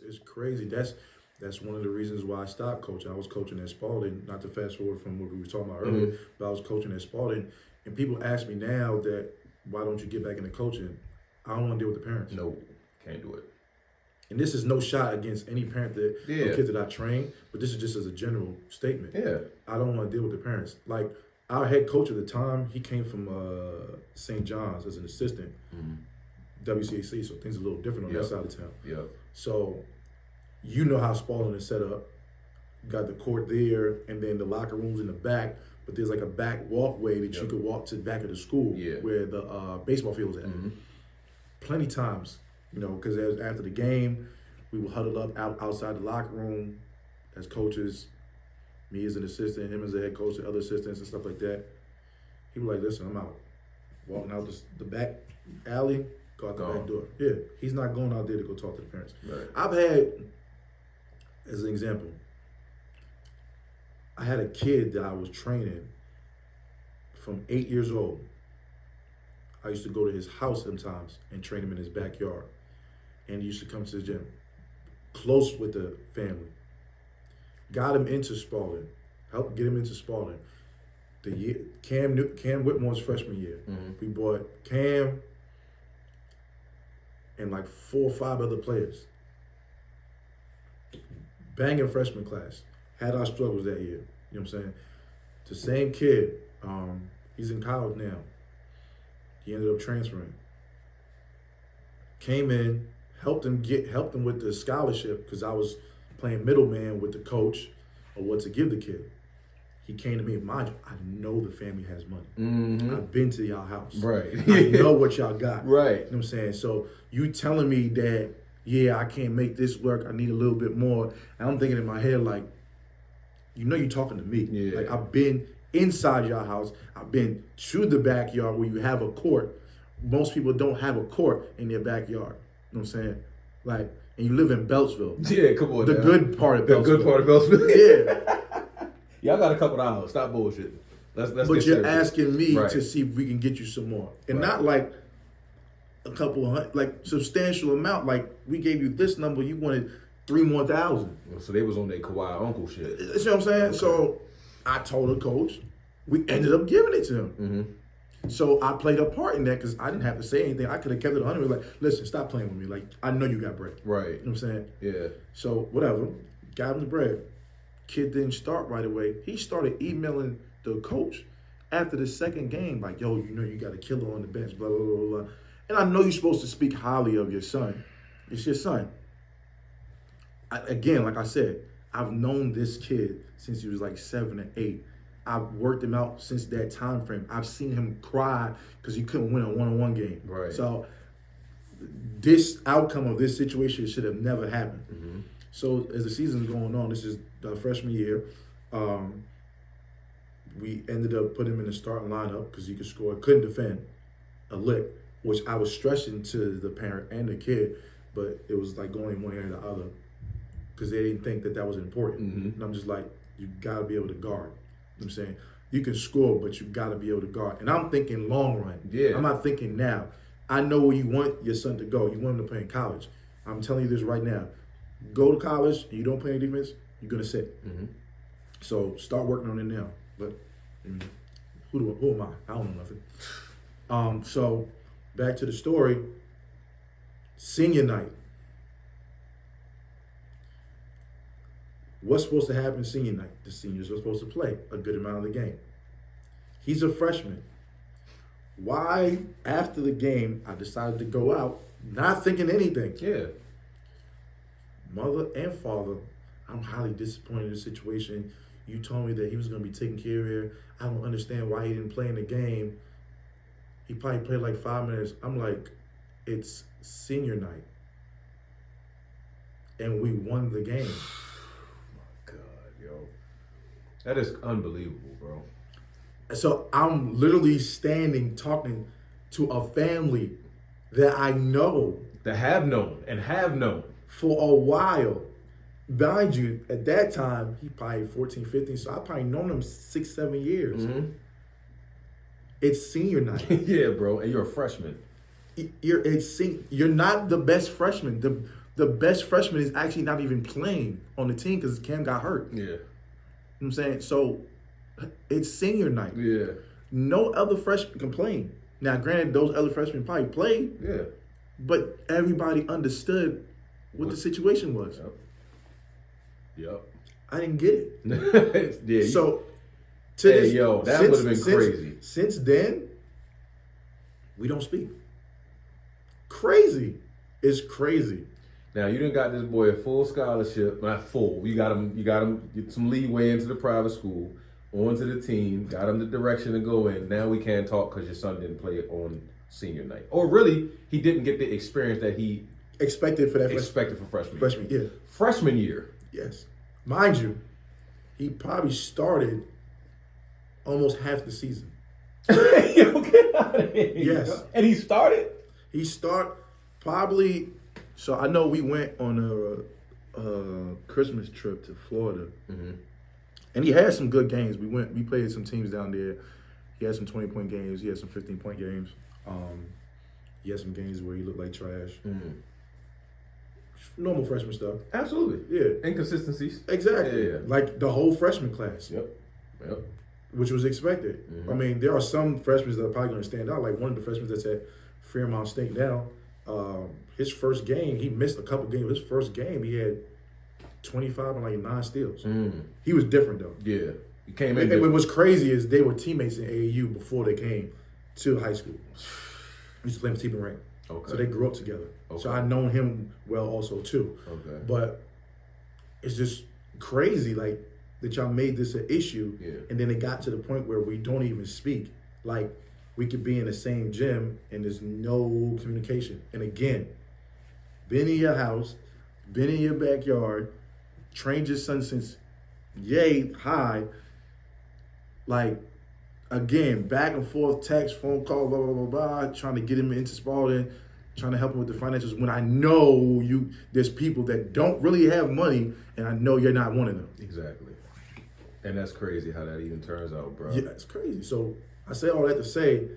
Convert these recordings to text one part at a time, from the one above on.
it's crazy. That's one of the reasons why I stopped coaching. I was coaching at Spalding, not to fast forward from what we were talking about earlier, but I was coaching at Spalding, and people ask me now that why don't you get back into coaching? I don't want to deal with the parents. No, can't do it. And this is no shot against any parent that or kids that I train, but this is just as a general statement. Yeah, I don't want to deal with the parents. Like our head coach at the time, he came from St. John's as an assistant, WCAC, so things are a little different on that side of town. Yeah. So you know how Spalding is set up. You got the court there, and then the locker rooms in the back, but there's like a back walkway that you could walk to the back of the school where the baseball field was at. Plenty times, you know, because after the game, we would huddle up outside the locker room as coaches, me as an assistant, him as a head coach, the other assistants and stuff like that. He was like, listen, I'm out. Walking out the back alley, go out the back door. Yeah, he's not going out there to go talk to the parents. Right. I've had, as an example, I had a kid that I was training from 8 years old. I used to go to his house sometimes and train him in his backyard. And he used to come to the gym. Close with the family. Got him into Spalding. Helped get him into Spalding. The year Cam Whitmore's freshman year. We bought Cam and like 4 or 5 other players. Banging freshman class. Had our struggles that year. You know what I'm saying? The same kid, he's in college now. He ended up transferring. Came in, helped him with the scholarship because I was playing middleman with the coach or what to give the kid. He came to me, mind you, I know the family has money. I've been to y'all house. Right. I know what y'all got. Right. You know what I'm saying? So you telling me that, yeah, I can't make this work, I need a little bit more. And I'm thinking in my head like, you know you're talking to me. Yeah. Like I've been inside your house. I've been to the backyard where you have a court. Most people don't have a court in their backyard. You know what I'm saying? Like, and you live in Beltsville. Yeah, come on. The good part of Beltsville. The good part of Beltsville. Yeah. Y'all got a couple of hours. Stop bullshit. Let's but you're asking me to see if we can get you some more. And not like a couple of hundred, like substantial amount. Like we gave you this number, you wanted 3 more thousand. So they was on their Kawhi uncle shit. You see what I'm saying? Okay. So I told the coach, we ended up giving it to him. So I played a part in that because I didn't have to say anything. I could have kept it 100. Like, listen, stop playing with me. Like, I know you got bread. Right. You know what I'm saying? Yeah. So whatever, got him the bread. Kid didn't start right away. He started emailing the coach after the second game, like, yo, you know you got a killer on the bench, blah, blah, blah, blah. And I know you're supposed to speak highly of your son. It's your son. Again, like I said, I've known this kid since he was like 7 or 8. I've worked him out since that time frame. I've seen him cry because he couldn't win a one-on-one game. Right. So this outcome of this situation should have never happened. So as the season's going on, this is the freshman year. We ended up putting him in the starting lineup because he could score. Couldn't defend a lick, which I was stressing to the parent and the kid, but it was like going in one ear and the other because they didn't think that was important. And I'm just like, you got to be able to guard. You know what I'm saying? You can score, but you got to be able to guard. And I'm thinking long run. Yeah. I'm not thinking now. I know where you want your son to go. You want him to play in college. I'm telling you this right now. Go to college and you don't play any defense, you're going to sit. So start working on it now. But who am I? I don't know nothing. So back to the story. Senior night. What's supposed to happen senior night? The seniors are supposed to play a good amount of the game. He's a freshman. Why, after the game, I decided to go out, not thinking anything. Yeah. Mother and father, I'm highly disappointed in the situation. You told me that he was going to be taken care of here. I don't understand why he didn't play in the game. He probably played like 5 minutes. I'm like, it's senior night. And we won the game. That is unbelievable, bro. So I'm literally standing talking to a family that I know. That have known. For a while. Mind you, at that time, he probably 14, 15, so I probably known him 6, 7 years. It's senior night. Yeah, bro, and you're a freshman. You're not the best freshman. The the best freshman is actually not even playing on the team because Cam got hurt. Yeah. You know what I'm saying? So it's senior night. Yeah. No other freshman can play. Now, granted, those other freshmen probably played. Yeah. But everybody understood what the situation was. Yep. I didn't get it. Yeah. So, that would have been crazy. Since then, we don't speak. Crazy. It's crazy. Now you done got this boy a full scholarship. Not full. You got him get some leeway into the private school, onto the team, got him the direction to go in. Now we can't talk because your son didn't play on senior night. Or really, he didn't get the experience that he expected for freshman year. Freshman year. Freshman year. Yes. Mind you, he probably started almost half the season. Yo, get out of here. Yes. And he started? He probably, so I know we went on a Christmas trip to Florida. Mm-hmm. And he had some good games. We played some teams down there. He had some 20-point games. He had some 15-point games. He had some games where he looked like trash. Mm-hmm. Normal freshman stuff. Absolutely. Yeah. Inconsistencies. Exactly. Yeah. Like the whole freshman class. Yep. Which was expected. Mm-hmm. I mean, there are some freshmen that are probably going to stand out. Like one of the freshmen that's at Fairmount State now, his first game, he missed a couple games. His first game, he had 25 and like 9 steals. Mm. He was different though. Yeah. He came in. And what was crazy is they were teammates in AAU before they came to high school. We used to play with T. Rank. Okay. So they grew up together. Okay. So I known him well also too. Okay. But it's just crazy like that y'all made this an issue. Yeah. And then it got to the point where we don't even speak. Like we could be in the same gym and there's no communication. And again, been in your house, been in your backyard, trained your son since yay high. Like, again, back and forth, text, phone call, blah, blah, blah, blah, trying to get him into Spalding, trying to help him with the financials when I know there's people that don't really have money and I know you're not one of them. Exactly. And that's crazy how that even turns out, bro. Yeah, it's crazy. So I say all that to say,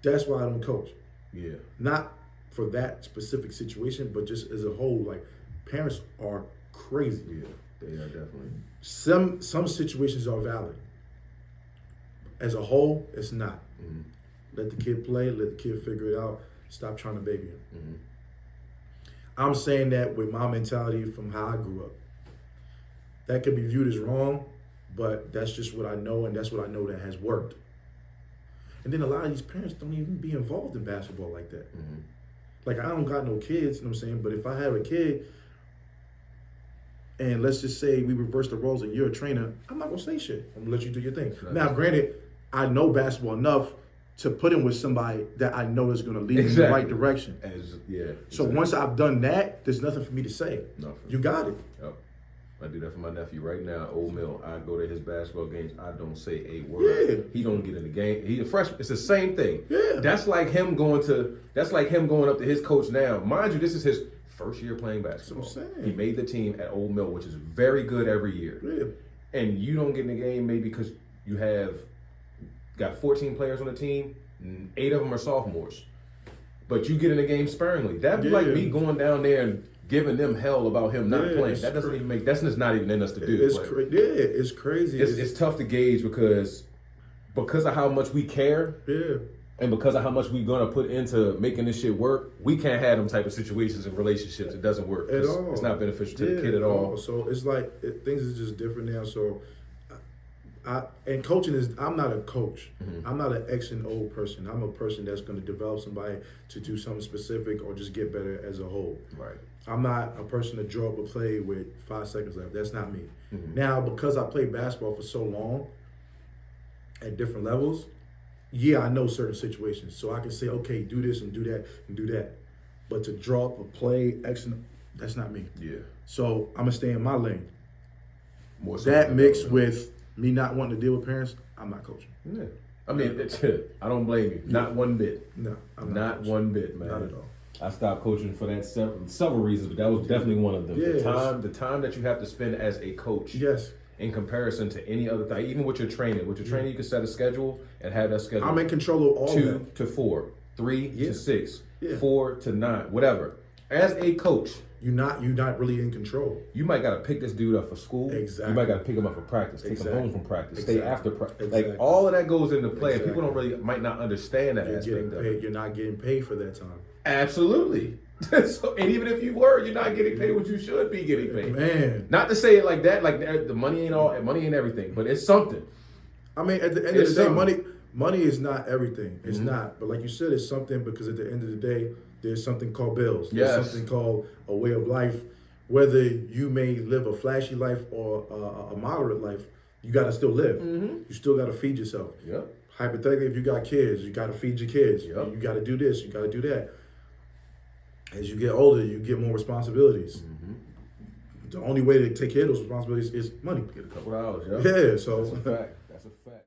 that's why I don't coach. Yeah. Not for that specific situation, but just as a whole, like, parents are crazy. Yeah, they are definitely. Some situations are valid. As a whole, it's not. Mm-hmm. Let the kid play, let the kid figure it out. Stop trying to baby him. Mm-hmm. I'm saying that with my mentality from how I grew up. That could be viewed as wrong, but that's just what I know, and that's what I know that has worked. And then a lot of these parents don't even be involved in basketball like that. Mm-hmm. Like, I don't got no kids, you know what I'm saying? But if I have a kid, and let's just say we reverse the roles and you're a trainer, I'm not going to say shit. I'm going to let you do your thing. Now, granted, I know basketball enough to put him with somebody that I know is going to lead in the right direction. So once I've done that, there's nothing for me to say. Nothing. You got it. Yep. I do that for my nephew right now, Old Mill. I go to his basketball games. I don't say a word. Yeah. He don't get in the game. He's a freshman. It's the same thing. Yeah. That's like him going up to his coach now. Mind you, this is his first year playing basketball. That's what I'm saying. He made the team at Old Mill, which is very good every year. Yeah. And you don't get in the game maybe because you got 14 players on the team, and 8 of them are sophomores. But you get in the game sparingly. That'd be like me going down there and giving them hell about him not playing. That doesn't even that's just not even in us to do. It's crazy. It's tough to gauge because of how much we care. Yeah. And because of how much we're gonna put into making this shit work, we can't have them type of situations and relationships. It doesn't work at all. It's not beneficial to the kid at all. So it's like things is just different now. So, and coaching I'm not a coach. Mm-hmm. I'm not an X and O person. I'm a person that's going to develop somebody to do something specific or just get better as a whole. Right. I'm not a person to draw up a play with 5 seconds left. That's not me. Mm-hmm. Now, because I played basketball for so long at different levels, yeah, I know certain situations. So I can say, okay, do this and do that and do that. But to draw up a play, that's not me. Yeah. So I'm going to stay in my lane. More so that mixed with me not wanting to deal with parents, I'm not coaching. Yeah. I mean, I don't blame you. Not one bit. No, I'm not one bit, man. Not at all. I stopped coaching for that several reasons, but that was definitely one of them. Yes. The time that you have to spend as a coach. Yes. In comparison to any other thing, even with your training. With your training, you can set a schedule and have that schedule. I'm in control of all 2 that. to 4, 3 to 6, 4 to 9, whatever. As a coach, you're not really in control. You might got to pick this dude up for school. Exactly. You might got to pick him up for practice, take him home from practice, stay after practice. Exactly. Like all of that goes into play. And people might not understand that aspect of it. You're not getting paid for that time. Absolutely. So, and even if you were, you're not getting paid what you should be getting paid. Man, not to say it like that. Like the money ain't everything, but it's something. I mean, at the end of the day, money is not everything. It's not. But like you said, it's something because at the end of the day, there's something called bills. There's something called a way of life. Whether you may live a flashy life or a moderate life, you got to still live. You still got to feed yourself. Yep. Hypothetically, if you got kids, you got to feed your kids. Yep. You got to do this. You got to do that. As you get older, you get more responsibilities. The only way to take care of those responsibilities is money. Get a couple of hours. Yeah. Yeah. So that's a fact. That's a fact.